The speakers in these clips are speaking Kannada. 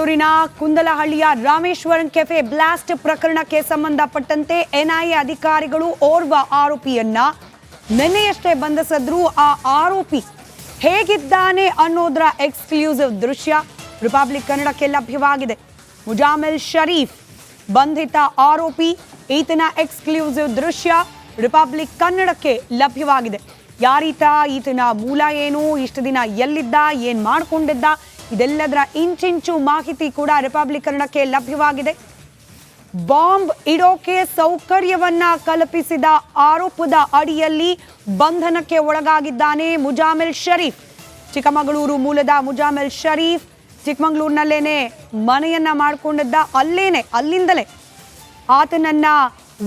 ಚಿಕ್ಕಮಗಳೂರಿನ ಕುಂದಲಹಳ್ಳಿಯ ರಾಮೇಶ್ವರಂ ಕೆಫೆ ಬ್ಲಾಸ್ಟ್ ಪ್ರಕರಣಕ್ಕೆ ಸಂಬಂಧಪಟ್ಟಂತೆ ಎನ್ಐಎ ಅಧಿಕಾರಿಗಳು ಓರ್ವ ಆರೋಪಿಯನ್ನ ನಿನ್ನೆಯಷ್ಟೇ ಬಂಧಿಸಿದ್ರು. ಆ ಆರೋಪಿ ಹೇಗಿದ್ದಾನೆ ಅನ್ನೋದರ ಎಕ್ಸ್ಕ್ಲೂಸಿವ್ ದೃಶ್ಯ ರಿಪಬ್ಲಿಕ್ ಕನ್ನಡಕ್ಕೆ ಲಭ್ಯವಾಗಿದೆ. ಮುಜಾಮಿಲ್ ಶರೀಫ್ ಬಂಧಿತ ಆರೋಪಿ, ಈತನ ಎಕ್ಸ್ಕ್ಲೂಸಿವ್ ದೃಶ್ಯ ರಿಪಬ್ಲಿಕ್ ಕನ್ನಡಕ್ಕೆ ಲಭ್ಯವಾಗಿದೆ. ಯಾರೀತ, ಈತನ ಮೂಲ ಏನು, ಇಷ್ಟು ದಿನ ಎಲ್ಲಿದ್ದ, ಏನ್ ಮಾಡ್ಕೊಂಡಿದ್ದ, ಇದೆಲ್ಲದರ ಇಂಚಿಂಚು ಮಾಹಿತಿ ಕೂಡ ರಿಪಬ್ಲಿಕ್ ಕನ್ನಡಕ್ಕೆ ಲಭ್ಯವಾಗಿದೆ. ಬಾಂಬ್ ಇಡೋಕೆ ಸೌಕರ್ಯವನ್ನ ಕಲ್ಪಿಸಿದ ಆರೋಪದ ಅಡಿಯಲ್ಲಿ ಬಂಧನಕ್ಕೆ ಒಳಗಾಗಿದ್ದಾನೆ ಮುಜಾಮಿಲ್ ಶರೀಫ್. ಚಿಕ್ಕಮಗಳೂರು ಮೂಲದ ಮುಜಾಮಿಲ್ ಶರೀಫ್ ಚಿಕ್ಕಮಗಳೂರಿನಲ್ಲೇನೆ ಮನೆಯನ್ನ ಮಾಡಿಕೊಂಡಿದ್ದ. ಅಲ್ಲಿಂದಲೇ ಆತನನ್ನ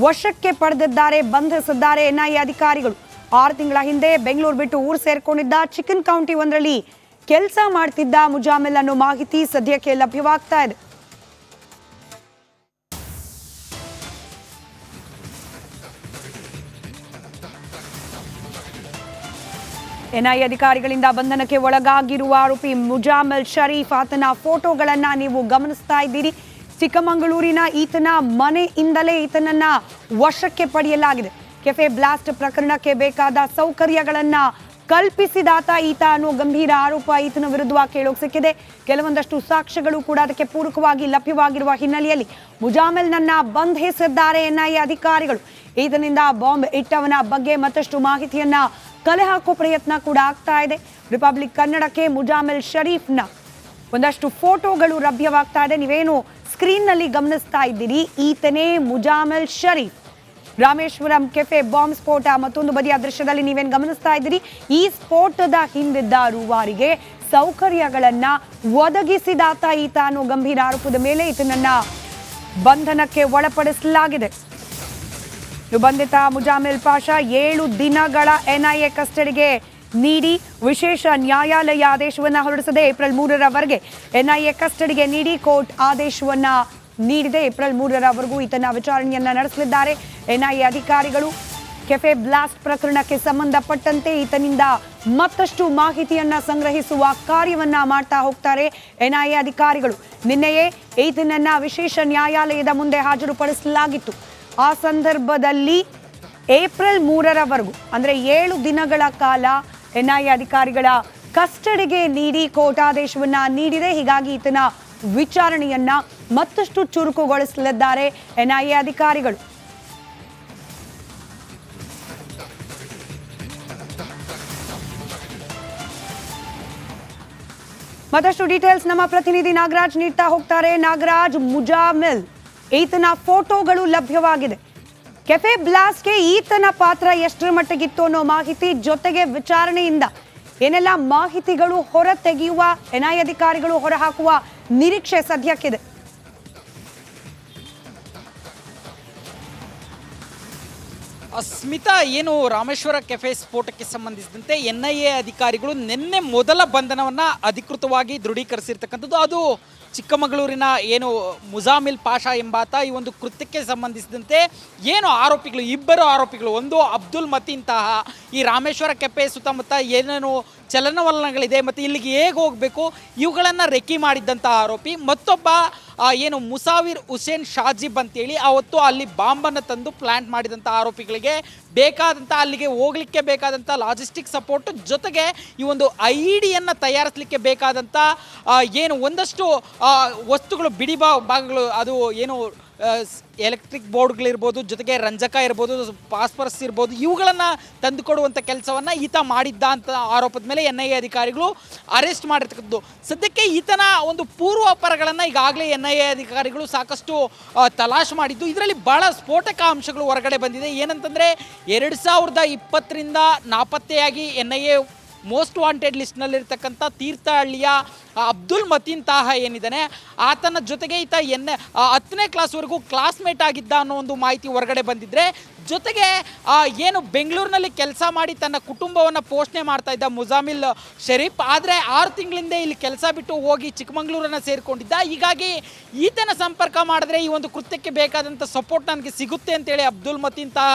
ವಶಕ್ಕೆ ಪಡೆದಿದ್ದಾರೆ, ಬಂಧಿಸಿದ್ದಾರೆ ಎನ್ಐಎ ಅಧಿಕಾರಿಗಳು. 6 ತಿಂಗಳ ಹಿಂದೆ ಬೆಂಗಳೂರು ಬಿಟ್ಟು ಊರು ಸೇರ್ಕೊಂಡಿದ್ದ. ಚಿಕನ್ ಕೌಂಟಿ ಒಂದರಲ್ಲಿ ಕೆಲಸ ಮಾಡ್ತಿದ್ದ ಮುಜಾಮಿಲ್ ಅನ್ನೋ ಮಾಹಿತಿ ಸದ್ಯಕ್ಕೆ ಲಭ್ಯವಾಗ್ತಾ ಇದೆ. ಎನ್ಐಎ ಅಧಿಕಾರಿಗಳಿಂದ ಬಂಧನಕ್ಕೆ ಒಳಗಾಗಿರುವ ಆರೋಪಿ ಮುಜಾಮಿಲ್ ಶರೀಫ್, ಆತನ ಫೋಟೋಗಳನ್ನ ನೀವು ಗಮನಿಸ್ತಾ ಇದ್ದೀರಿ. ಚಿಕ್ಕಮಗಳೂರಿನ ಈತನ ಮನೆಯಿಂದಲೇ ಈತನನ್ನ ವಶಕ್ಕೆ ಪಡೆಯಲಾಗಿದೆ. ಕೆಫೆ ಬ್ಲಾಸ್ಟ್ ಪ್ರಕರಣಕ್ಕೆ ಬೇಕಾದ ಸೌಕರ್ಯಗಳನ್ನ ಕಲ್ಪಿಸಿದಾತ ಈತ ಅನ್ನೋ ಗಂಭೀರ ಆರೋಪ ಈತನ ವಿರುದ್ಧ ಕೇಳೋಕೆ ಸಿಕ್ಕಿದೆ. ಕೆಲವೊಂದಷ್ಟು ಸಾಕ್ಷ್ಯಗಳು ಕೂಡ ಅದಕ್ಕೆ ಪೂರಕವಾಗಿ ಲಭ್ಯವಾಗಿರುವ ಹಿನ್ನೆಲೆಯಲ್ಲಿ ಮುಜಾಮಿಲ್ನನ್ನ ಬಂಧಿಸಿದ್ದಾರೆ ಎನ್ಐಎ ಅಧಿಕಾರಿಗಳು. ಈತನಿಂದ ಬಾಂಬ್ ಇಟ್ಟವನ ಬಗ್ಗೆ ಮತ್ತಷ್ಟು ಮಾಹಿತಿಯನ್ನ ಕಲೆ ಹಾಕೋ ಪ್ರಯತ್ನ ಕೂಡ ಆಗ್ತಾ ಇದೆ. ರಿಪಬ್ಲಿಕ್ ಕನ್ನಡಕ್ಕೆ ಮುಜಾಮಿಲ್ ಶರೀಫ್ನ ಒಂದಷ್ಟು ಫೋಟೋಗಳು ಲಭ್ಯವಾಗ್ತಾ ಇದೆ. ನೀವೇನು ಸ್ಕ್ರೀನ್ ನಲ್ಲಿ ಗಮನಿಸ್ತಾ ಇದ್ದೀರಿ, ಈತನೇ ಮುಜಾಮಿಲ್ ಶರೀಫ್. ರಾಮೇಶ್ವರಂ ಕೆಫೆ ಬಾಂಬ್ ಸ್ಫೋಟ ಮತ್ತೊಂದು ಬದಿಯ ದೃಶ್ಯದಲ್ಲಿ ನೀವೇನು ಗಮನಿಸ್ತಾ ಇದ್ದೀರಿ. ಈ ಸ್ಫೋಟದ ಹಿಂದಿದ್ದ ರೂವಾರಿಗೆ ಸೌಕರ್ಯಗಳನ್ನ ಒದಗಿಸಿದಾತ ಈತ ಅನ್ನೋ ಗಂಭೀರ ಆರೋಪದ ಮೇಲೆ ಈತನನ್ನ ಬಂಧನಕ್ಕೆ ಒಳಪಡಿಸಲಾಗಿದೆ. ಬಂಧಿತ ಮುಜಾಮಿಲ್ ಪಾಷಾ 7 ದಿನಗಳ ಎನ್ಐಎ ಕಸ್ಟಡಿಗೆ ನೀಡಿ ವಿಶೇಷ ನ್ಯಾಯಾಲಯ ಆದೇಶವನ್ನ ಹೊರಡಿಸಿದೆ. ಏಪ್ರಿಲ್ 3ರವರೆಗೆ ಎನ್ಐಎ ಕಸ್ಟಡಿಗೆ ನೀಡಿ ಕೋರ್ಟ್ ಆದೇಶವನ್ನ ನೀಡಿದೆ. ಏಪ್ರಿಲ್ 3ರವರೆಗೂ ಈತನ ವಿಚಾರಣೆಯನ್ನ ನಡೆಸಲಿದ್ದಾರೆ ಎನ್ಐಎ ಅಧಿಕಾರಿಗಳು. ಕೆಫೆ ಬ್ಲಾಸ್ಟ್ ಪ್ರಕರಣಕ್ಕೆ ಸಂಬಂಧಪಟ್ಟಂತೆ ಈತನಿಂದ ಮತ್ತಷ್ಟು ಮಾಹಿತಿಯನ್ನ ಸಂಗ್ರಹಿಸುವ ಕಾರ್ಯವನ್ನ ಮಾಡ್ತಾ ಹೋಗ್ತಾರೆ ಎನ್ಐಎ ಅಧಿಕಾರಿಗಳು. ನಿನ್ನೆಯೇ ಈತನನ್ನ ವಿಶೇಷ ನ್ಯಾಯಾಲಯದ ಮುಂದೆ ಹಾಜರುಪಡಿಸಲಾಗಿತ್ತು. ಆ ಸಂದರ್ಭದಲ್ಲಿ ಏಪ್ರಿಲ್ 3ರವರೆಗೂ ಅಂದ್ರೆ 7 ದಿನಗಳ ಕಾಲ ಎನ್ಐಎ ಅಧಿಕಾರಿಗಳ ಕಸ್ಟಡಿಗೆ ನೀಡಿ ಕೋರ್ಟ್ ಆದೇಶವನ್ನ ನೀಡಿದೆ. ಹೀಗಾಗಿ ಈತನ ವಿಚಾರಣೆಯನ್ನ ಮತ್ತಷ್ಟು ಚುರುಕುಗೊಳಿಸಲಿದ್ದಾರೆ ಎನ್ಐಎ ಅಧಿಕಾರಿಗಳು. ಮತ್ತಷ್ಟು ಡೀಟೇಲ್ಸ್ ನಮ್ಮ ಪ್ರತಿನಿಧಿ ನಾಗರಾಜ್ ನೀಡ್ತಾ ಹೋಗ್ತಾರೆ. ನಾಗರಾಜ್, ಮುಜಾಮಿಲ್ ಈತನ ಫೋಟೋಗಳು ಲಭ್ಯವಾಗಿದೆ. ಕೆಫೆ ಬ್ಲಾಸ್ಟ್ಗೆ ಈತನ ಪಾತ್ರ ಎಷ್ಟರ ಮಟ್ಟಿಗಿತ್ತು ಅನ್ನೋ ಮಾಹಿತಿ ಜೊತೆಗೆ ವಿಚಾರಣೆಯಿಂದ ಏನೆಲ್ಲ ಮಾಹಿತಿಗಳು ಹೊರ ತೆಗೆಯುವ ಎನ್ಐಎ ಅಧಿಕಾರಿಗಳು ಹೊರಹಾಕುವ ನಿರೀಕ್ಷೆ ಸದ್ಯಕ್ಕಿದೆ. ಸ್ಮಿತಾ, ಏನು ರಾಮೇಶ್ವರ ಕೆಫೆ ಸ್ಫೋಟಕ್ಕೆ ಸಂಬಂಧಿಸಿದಂತೆ ಎನ್ಐಎ ಅಧಿಕಾರಿಗಳು ನಿನ್ನೆ ಮೊದಲ ಬಂಧನವನ್ನು ಅಧಿಕೃತವಾಗಿ ದೃಢೀಕರಿಸಿರ್ತಕ್ಕಂಥದ್ದು. ಅದು ಚಿಕ್ಕಮಗಳೂರಿನ ಏನು ಮುಜಾಮಿಲ್ ಪಾಷಾ ಎಂಬಾತ ಈ ಒಂದು ಕೃತ್ಯಕ್ಕೆ ಸಂಬಂಧಿಸಿದಂತೆ ಏನು ಆರೋಪಿಗಳು, ಇಬ್ಬರು ಆರೋಪಿಗಳು, ಒಂದು ಅಬ್ದುಲ್ ಮತೀನ್ ತಾಹಾ, ಈ ರಾಮೇಶ್ವರ ಕೆಫೆ ಸುತ್ತಮುತ್ತ ಏನೇನು ಚಲನವಲನಗಳಿದೆ ಮತ್ತು ಇಲ್ಲಿಗೆ ಹೇಗೆ ಹೋಗಬೇಕು ಇವುಗಳನ್ನು ರೆಕ್ಕಿ ಮಾಡಿದ್ದಂಥ ಆರೋಪಿ. ಮತ್ತೊಬ್ಬ ಏನು ಮುಸಾವಿರ್ ಹುಸೇನ್ ಶಾಜಿಬ್ ಅಂತೇಳಿ ಅವತ್ತು ಅಲ್ಲಿ ಬಾಂಬನ್ನು ತಂದು ಪ್ಲಾಂಟ್ ಮಾಡಿದಂಥ ಆರೋಪಿಗಳಿಗೆ ಬೇಕಾದಂಥ ಅಲ್ಲಿಗೆ ಹೋಗಲಿಕ್ಕೆ ಬೇಕಾದಂಥ ಲಾಜಿಸ್ಟಿಕ್ ಸಪೋರ್ಟು ಜೊತೆಗೆ ಈ ಒಂದು ಐಡಿಯನ್ನು ತಯಾರಿಸಲಿಕ್ಕೆ ಬೇಕಾದಂಥ ಏನು ಒಂದಷ್ಟು ವಸ್ತುಗಳು, ಬಿಡಿ ಭಾಗಗಳು, ಅದು ಏನು ಎಲೆಕ್ಟ್ರಿಕ್ ಬೋರ್ಡ್ಗಳಿರ್ಬೋದು, ಜೊತೆಗೆ ರಂಜಕ ಇರ್ಬೋದು, ಫಾಸ್ಫರಸ್ ಇರ್ಬೋದು, ಇವುಗಳನ್ನು ತಂದುಕೊಡುವಂಥ ಕೆಲಸವನ್ನು ಈತ ಮಾಡಿದ್ದ ಅಂತ ಆರೋಪದ ಮೇಲೆ ಎನ್ಐಎ ಅಧಿಕಾರಿಗಳು ಅರೆಸ್ಟ್ ಮಾಡಿರ್ತಕ್ಕಂಥದ್ದು. ಸದ್ಯಕ್ಕೆ ಈತನ ಒಂದು ಪೂರ್ವಾಪರಗಳನ್ನು ಈಗಾಗಲೇ ಎನ್ಐಎ ಅಧಿಕಾರಿಗಳು ಸಾಕಷ್ಟು ತಲಾಶ್ ಮಾಡಿದ್ದು. ಇದರಲ್ಲಿ ಭಾಳ ಸ್ಫೋಟಕ ಅಂಶಗಳು ಹೊರಗಡೆ ಬಂದಿದೆ. ಏನಂತಂದರೆ 2020ರಿಂದ ನಾಪತ್ತೆಯಾಗಿ ಎನ್ಐಎ ಮೋಸ್ಟ್ ವಾಂಟೆಡ್ ಲಿಸ್ಟ್ನಲ್ಲಿರ್ತಕ್ಕಂಥ ತೀರ್ಥಹಳ್ಳಿಯ ಅಬ್ದುಲ್ ಮತೀನ್ ತಾಹಾ ಏನಿದ್ದಾನೆ, ಆತನ ಜೊತೆಗೆ ಈತ 10ನೇ ಕ್ಲಾಸ್ವರೆಗೂ ಕ್ಲಾಸ್ಮೇಟ್ ಆಗಿದ್ದ ಅನ್ನೋ ಒಂದು ಮಾಹಿತಿ ಹೊರಗಡೆ ಬಂದಿದ್ದರೆ, ಜೊತೆಗೆ ಏನು ಬೆಂಗಳೂರಿನಲ್ಲಿ ಕೆಲಸ ಮಾಡಿ ತನ್ನ ಕುಟುಂಬವನ್ನು ಪೋಷಣೆ ಮಾಡ್ತಾ ಇದ್ದ ಮುಜಾಮಿಲ್ ಶರೀಫ್, ಆದರೆ 6 ತಿಂಗಳಿಂದ ಇಲ್ಲಿ ಕೆಲಸ ಬಿಟ್ಟು ಹೋಗಿ ಚಿಕ್ಕಮಗಳೂರನ್ನು ಸೇರಿಕೊಂಡಿದ್ದ. ಹೀಗಾಗಿ ಈತನ ಸಂಪರ್ಕ ಮಾಡಿದ್ರೆ ಈ ಒಂದು ಕೃತ್ಯಕ್ಕೆ ಬೇಕಾದಂಥ ಸಪೋರ್ಟ್ ನನಗೆ ಸಿಗುತ್ತೆ ಅಂತೇಳಿ ಅಬ್ದುಲ್ ಮತೀನ್ ತಾಹ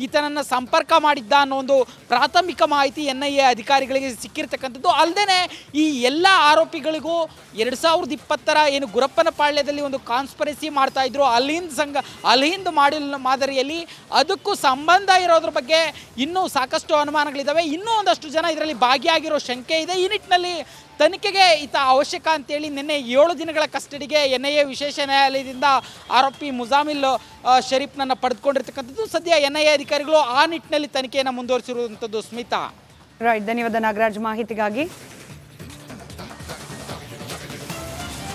ಈತನನ್ನು ಸಂಪರ್ಕ ಮಾಡಿದ್ದ ಅನ್ನೋ ಒಂದು ಪ್ರಾಥಮಿಕ ಮಾಹಿತಿ NIA ಅಧಿಕಾರಿಗಳಿಗೆ ಸಿಕ್ಕಿರ್ತಕ್ಕಂಥದ್ದು. ಅಲ್ಲದೆ ಈ ಎಲ್ಲ ಆರೋಪಿಗಳಿಗೂ 2020ರ ಏನು ಗುರಪ್ಪನ ಪಾಳ್ಯದಲ್ಲಿ ಒಂದು ಕಾನ್ಸ್ಪರೆನ್ಸಿ ಮಾಡ್ತಾ ಇದ್ರು ಅಲ್ ಹಿಂದ್ ಮಾದರಿಯಲ್ಲಿ, ಅದಕ್ಕೂ ಸಂಬಂಧ ಇರೋದ್ರ ಬಗ್ಗೆ ಇನ್ನೂ ಸಾಕಷ್ಟು ಅನುಮಾನಗಳಿದ್ದಾವೆ. ಇನ್ನೂ ಒಂದಷ್ಟು ಜನ ಇದರಲ್ಲಿ ಭಾಗಿಯಾಗಿರೋ ಶಂಕೆ ಇದೆ. ಈ ನಿಟ್ಟಿನಲ್ಲಿ ತನಿಖೆಗೆ ಈತ ಅವಶ್ಯಕ ಅಂತೇಳಿ ನಿನ್ನೆ 7 ದಿನಗಳ ಕಸ್ಟಡಿಗೆ NIA ವಿಶೇಷ ನ್ಯಾಯಾಲಯದಿಂದ ಆರೋಪಿ ಮುಜಾಮಿಲ್ ಶರೀಫ್ನನ್ನು ಪಡೆದುಕೊಂಡಿರ್ತಕ್ಕಂಥದ್ದು. ಸದ್ಯ NIA ಅಧಿಕಾರಿಗಳು ಆ ನಿಟ್ಟಿನಲ್ಲಿ ತನಿಖೆಯನ್ನು ಮುಂದುವರಿಸಿರುವಂಥದ್ದು. ಸ್ಮಿತಾ, ರೈಟ್, ಧನ್ಯವಾದ ನಾಗರಾಜ್ ಮಾಹಿತಿಗಾಗಿ.